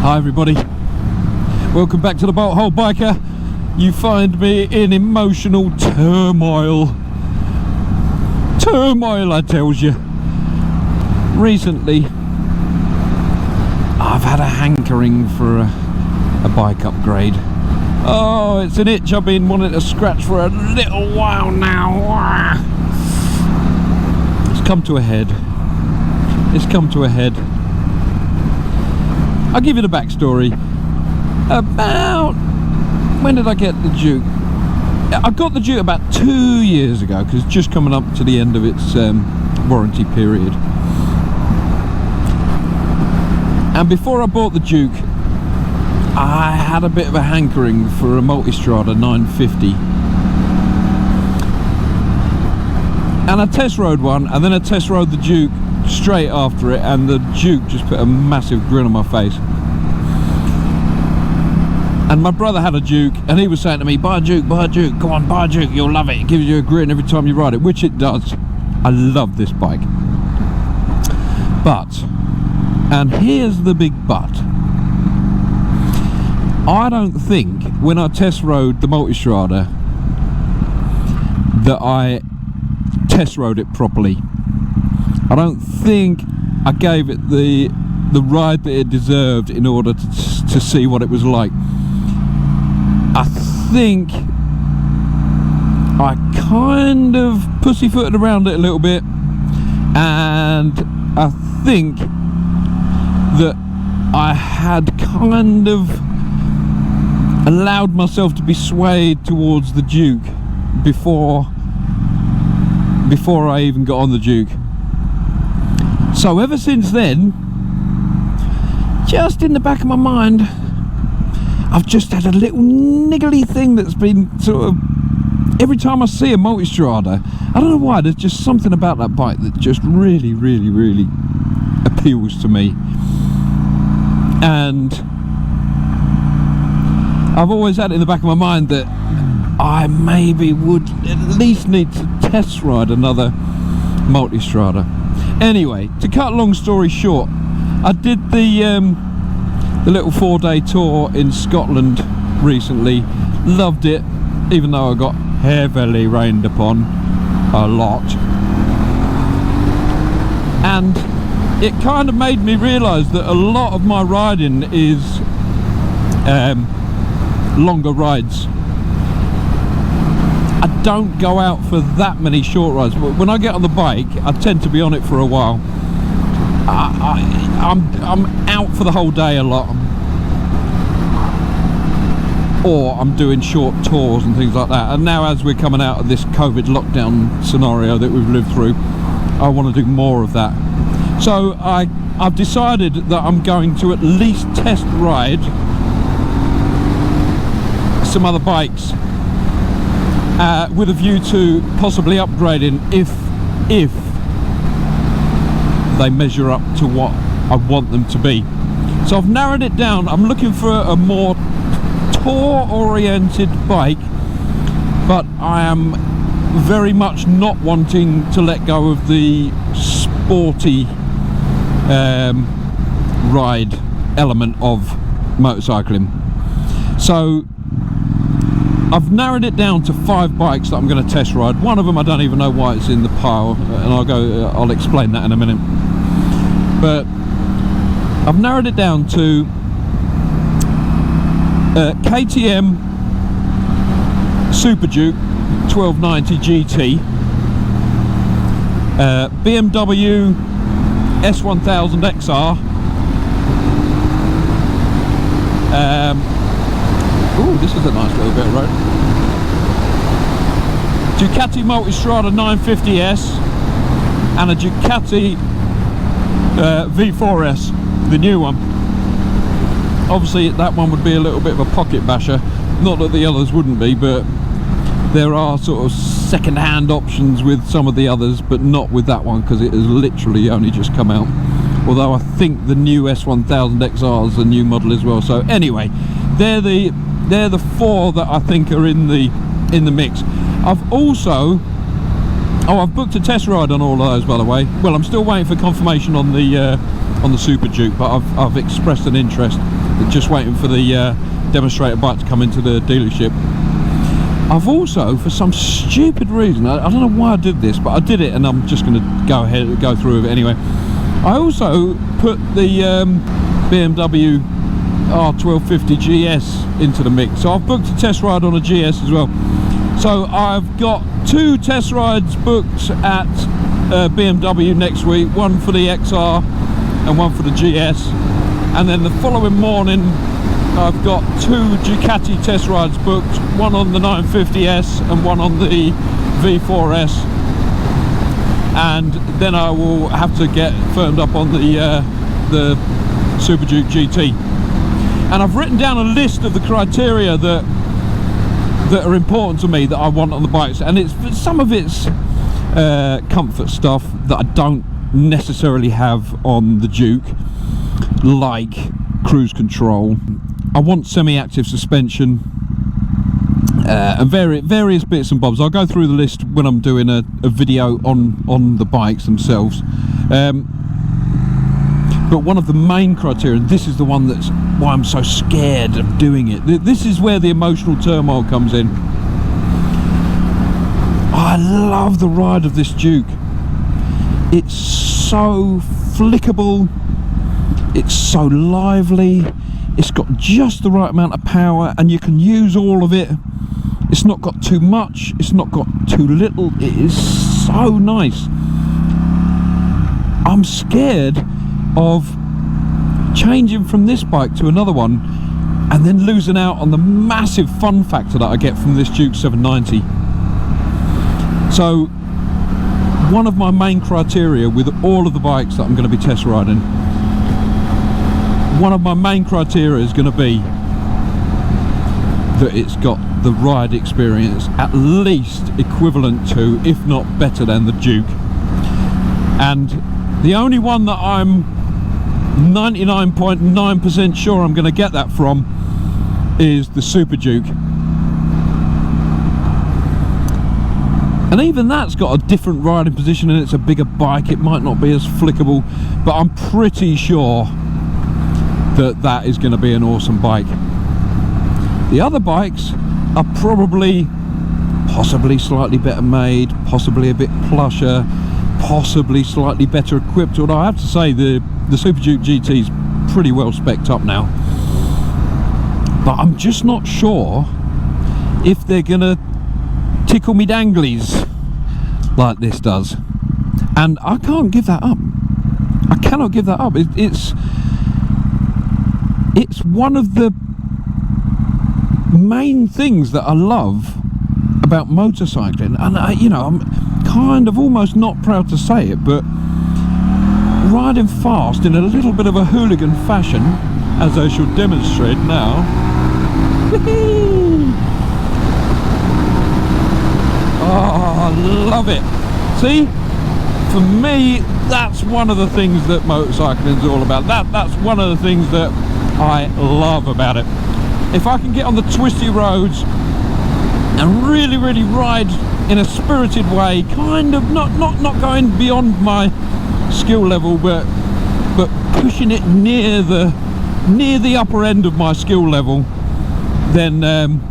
Hi everybody, welcome back to the Bolt Hole Biker. You find me in emotional turmoil. Turmoil, I tells you. Recently, I've had a hankering for a bike upgrade. Oh, it's an itch I've been wanting to scratch for a little while now. It's come to a head. It's come to a head. I'll give you the backstory. About... when did I get the Duke? I got the Duke about 2 years ago, because it's just coming up to the end of its warranty period. And before I bought the Duke, I had a bit of a hankering for a Multistrada 950. And I test rode one, and then I test rode the Duke straight after it, and the Duke just put a massive grin on my face. And my brother had a Duke, and he was saying to me, buy a Duke, come on, buy a Duke, you'll love it, it gives you a grin every time you ride it, which it does. I love this bike. But, and here's the big but, I don't think when I test rode the Multistrada that I test rode it properly. I don't think I gave it the ride that it deserved in order to see what it was like. I think I kind of pussyfooted around it a little bit, and I think that I had kind of allowed myself to be swayed towards the Duke before I even got on the Duke. So ever since then, just in the back of my mind, I've just had a little niggly thing that's been sort of, every time I see a Multistrada, I don't know why, there's just something about that bike that just really appeals to me. And I've always had it in the back of my mind that I maybe would at least need to test ride another Multistrada. Anyway, to cut a long story short, I did the little 4-day tour in Scotland recently. Loved it, even though I got heavily rained upon a lot. And it kind of made me realise that a lot of my riding is longer rides. I don't go out for that many short rides, but when I get on the bike, I tend to be on it for a while. I'm out for the whole day a lot, or I'm doing short tours and things like that. And now, as we're coming out of this COVID lockdown scenario that we've lived through, I want to do more of that. So I've decided that I'm going to at least test ride some other bikes with a view to possibly upgrading if they measure up to what I want them to be. So I've narrowed it down. I'm looking for a more tour oriented bike, but I am very much not wanting to let go of the sporty ride element of motorcycling. So I've narrowed it down to 5 bikes that I'm going to test ride. One of them I don't even know why it's in the pile, and I'll explain that in a minute. But I've narrowed it down to KTM Super Duke 1290 GT, BMW S1000 XR, ooh, this is a nice little bit of road. Ducati Multistrada 950S and a Ducati V4S, the new one. Obviously that one would be a little bit of a pocket basher, not that the others wouldn't be, but there are sort of second-hand options with some of the others, but not with that one because it has literally only just come out. Although I think the new S1000 XR is a new model as well. So anyway, they're the 4 that I think are in the mix. I've also I've booked a test ride on all of those, by the way. Well, I'm still waiting for confirmation on the Super Duke, but I've expressed an interest. just waiting for the demonstrator bike to come into the dealership. I've also, for some stupid reason, I don't know why I did this, but I did it, and I'm just going to go through with it anyway. I also put the BMW R1250 GS into the mix, so I've booked a test ride on a GS as well. So I've got 2 test rides booked at BMW next week, one for the XR and one for the GS, and then the following morning I've got 2 Ducati test rides booked, one on the 950S and one on the V4S, and then I will have to get firmed up on the Super Duke GT. And I've written down a list of the criteria that are important to me that I want on the bikes, and some of it's comfort stuff that I don't necessarily have on the Duke, like cruise control. I want semi-active suspension and various bits and bobs. I'll go through the list when I'm doing a video on the bikes themselves. But one of the main criteria, and this is the one that's why I'm so scared of doing it, this is where the emotional turmoil comes in. I love the ride of this Duke. It's so flickable, it's so lively, it's got just the right amount of power, and you can use all of it. It's not got too much, it's not got too little. It is so nice. I'm scared of changing from this bike to another one and then losing out on the massive fun factor that I get from this Duke 790. So one of my main criteria with all of the bikes that I'm going to be test riding, one of my main criteria is going to be that it's got the ride experience at least equivalent to, if not better than, the Duke. And the only one that I'm 99.9% sure I'm going to get that from is the Super Duke. And even that's got a different riding position, and it's a bigger bike. It might not be as flickable, but I'm pretty sure that that is going to be an awesome bike. The other bikes are possibly slightly better made, possibly a bit plusher, possibly slightly better equipped, although I have to say the Super Duke GT is pretty well spec'd up now. But I'm just not sure if they're gonna tickle me danglies like this does, and I can't give that up. I cannot give that up. It's one of the main things that I love about motorcycling, and you know, I'm kind of almost not proud to say it, but riding fast in a little bit of a hooligan fashion, as I shall demonstrate now. Oh, I love it. See, for me, that's one of the things that motorcycling is all about. That's one of the things that I love about it. If I can get on the twisty roads and really ride in a spirited way, kind of not going beyond my skill level, but pushing it near the upper end of my skill level, then I'm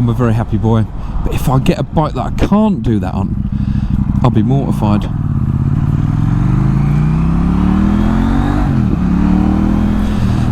a very happy boy. But if I get a bike that I can't do that on, I'll be mortified.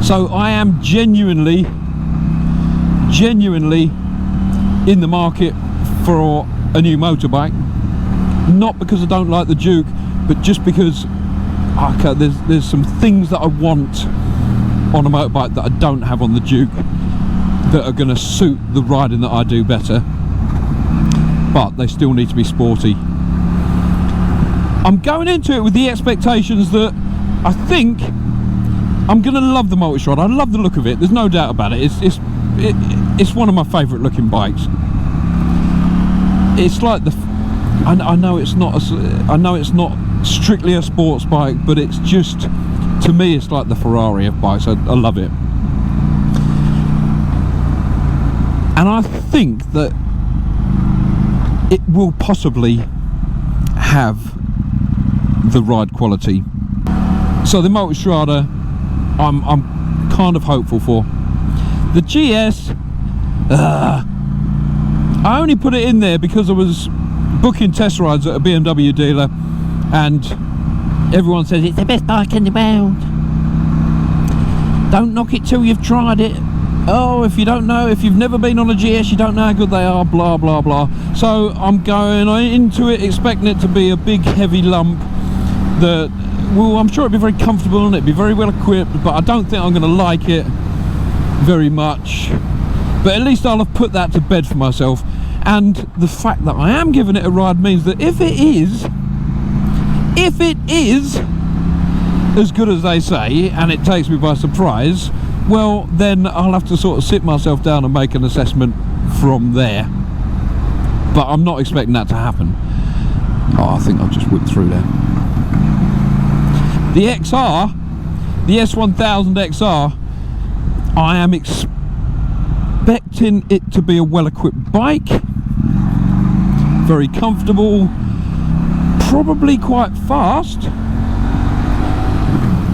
So I am genuinely in the market for a new motorbike, not because I don't like the Duke, but just because there's some things that I want on a motorbike that I don't have on the Duke that are going to suit the riding that I do better, but they still need to be sporty. I'm going into it with the expectations that I think I'm going to love the Multistrada. I love the look of it, there's no doubt about it. It's one of my favourite looking bikes. It's like I know it's not strictly a sports bike, but it's just, to me, it's like the Ferrari of bikes. I love it. And I think that it will possibly have the ride quality. So the Multistrada, I'm kind of hopeful for. The GS, I only put it in there because I was booking test rides at a BMW dealer and everyone says it's the best bike in the world. Don't knock it till you've tried it. Oh, if you don't know, if you've never been on a GS, you don't know how good they are, blah blah blah. So I'm going into it expecting it to be a big heavy lump that, well, I'm sure it'd be very comfortable and it'd be very well equipped, but I don't think I'm going to like it very much. But at least I'll have put that to bed for myself. And the fact that I am giving it a ride means that if it is as good as they say, and it takes me by surprise, well, then I'll have to sort of sit myself down and make an assessment from there. But I'm not expecting that to happen. Oh, I think I've just whipped through there. The XR, the S1000 XR, I am expecting it to be a well-equipped bike, very comfortable, probably quite fast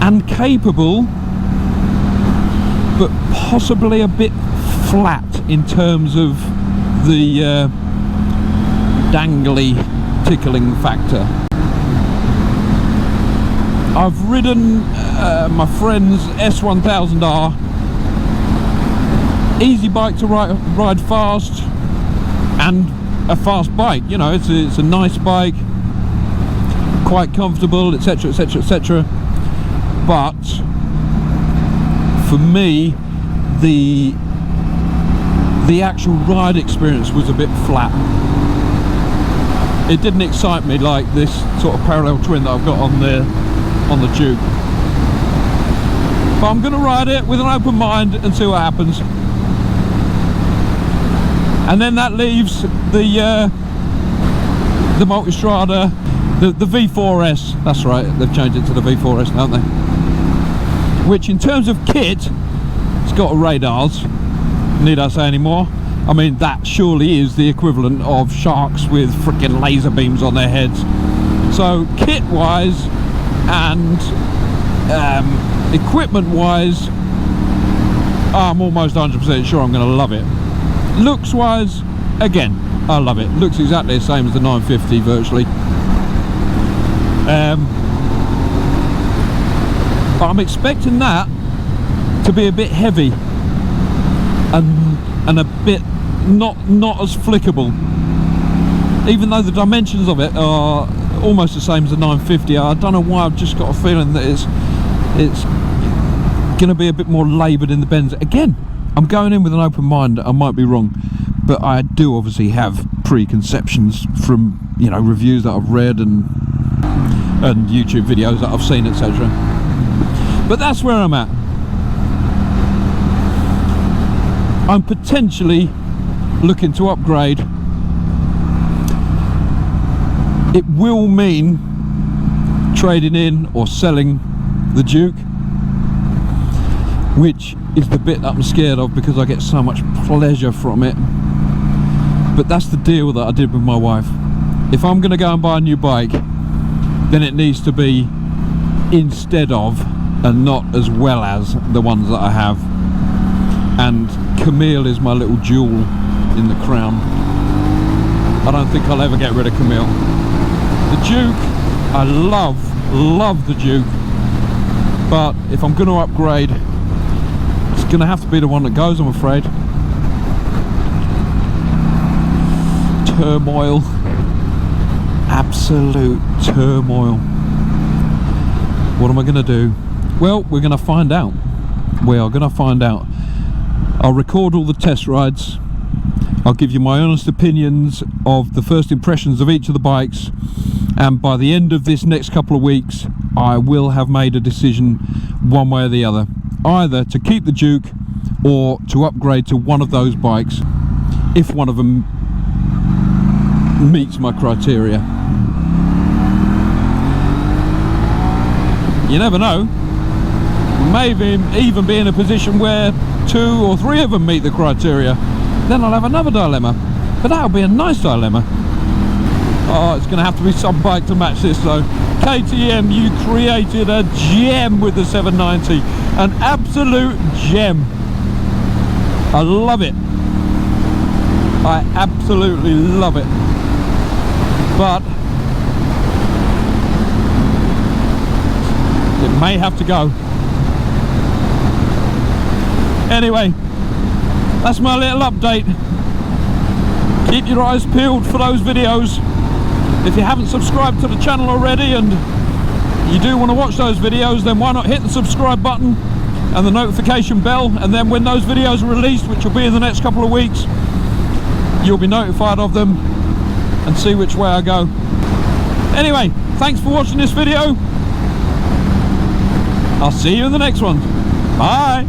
and capable, but possibly a bit flat in terms of the dangly tickling factor. I've ridden my friend's S1000R, easy bike to ride fast, and a fast bike, you know, it's a nice bike, quite comfortable, etc, etc, etc. But for me, the actual ride experience was a bit flat. It didn't excite me like this sort of parallel twin that I've got on the Duke. But I'm going to ride it with an open mind and see what happens. And then that leaves the Multistrada, the V4S. That's right, they've changed it to the V4S, haven't they? Which, in terms of kit, it's got radars. Need I say any more? I mean, that surely is the equivalent of sharks with freaking laser beams on their heads. So, kit-wise and equipment-wise, I'm almost 100% sure I'm going to love it. Looks-wise, again, I love it. Looks exactly the same as the 950 virtually. But I'm expecting that to be a bit heavy and a bit not as flickable. Even though the dimensions of it are almost the same as the 950, I don't know why, I've just got a feeling that it's going to be a bit more laboured in the bends. Again, I'm going in with an open mind. I might be wrong, but I do obviously have preconceptions from, you know, reviews that I've read and YouTube videos that I've seen, etc. But that's where I'm at. I'm potentially looking to upgrade. It will mean trading in or selling the Duke, which is the bit that I'm scared of because I get so much pleasure from it. But that's the deal that I did with my wife. If I'm going to go and buy a new bike, then it needs to be instead of and not as well as the ones that I have. And Camille is my little jewel in the crown. I don't think I'll ever get rid of Camille. The Duke, I love the Duke, but if I'm going to upgrade, it's going to have to be the one that goes, I'm afraid. Turmoil, absolute turmoil. What am I going to do? Well, we're going to find out. We are going to find out. I'll record all the test rides. I'll give you my honest opinions of the first impressions of each of the bikes, and by the end of this next couple of weeks I will have made a decision one way or the other, either to keep the Duke or to upgrade to one of those bikes if one of them meets my criteria. You never know, maybe even be in a position where 2 or 3 of them meet the criteria. Then I'll have another dilemma, but that'll be a nice dilemma. Oh, it's going to have to be some bike to match this though. KTM, you created a gem with the 790. An absolute gem. I love it. I absolutely love it. But it may have to go. Anyway, that's my little update. Keep your eyes peeled for those videos. If you haven't subscribed to the channel already and you do want to watch those videos, then why not hit the subscribe button and the notification bell, and then when those videos are released, which will be in the next couple of weeks, you'll be notified of them and see which way I go. Anyway, thanks for watching this video. I'll see you in the next one. Bye.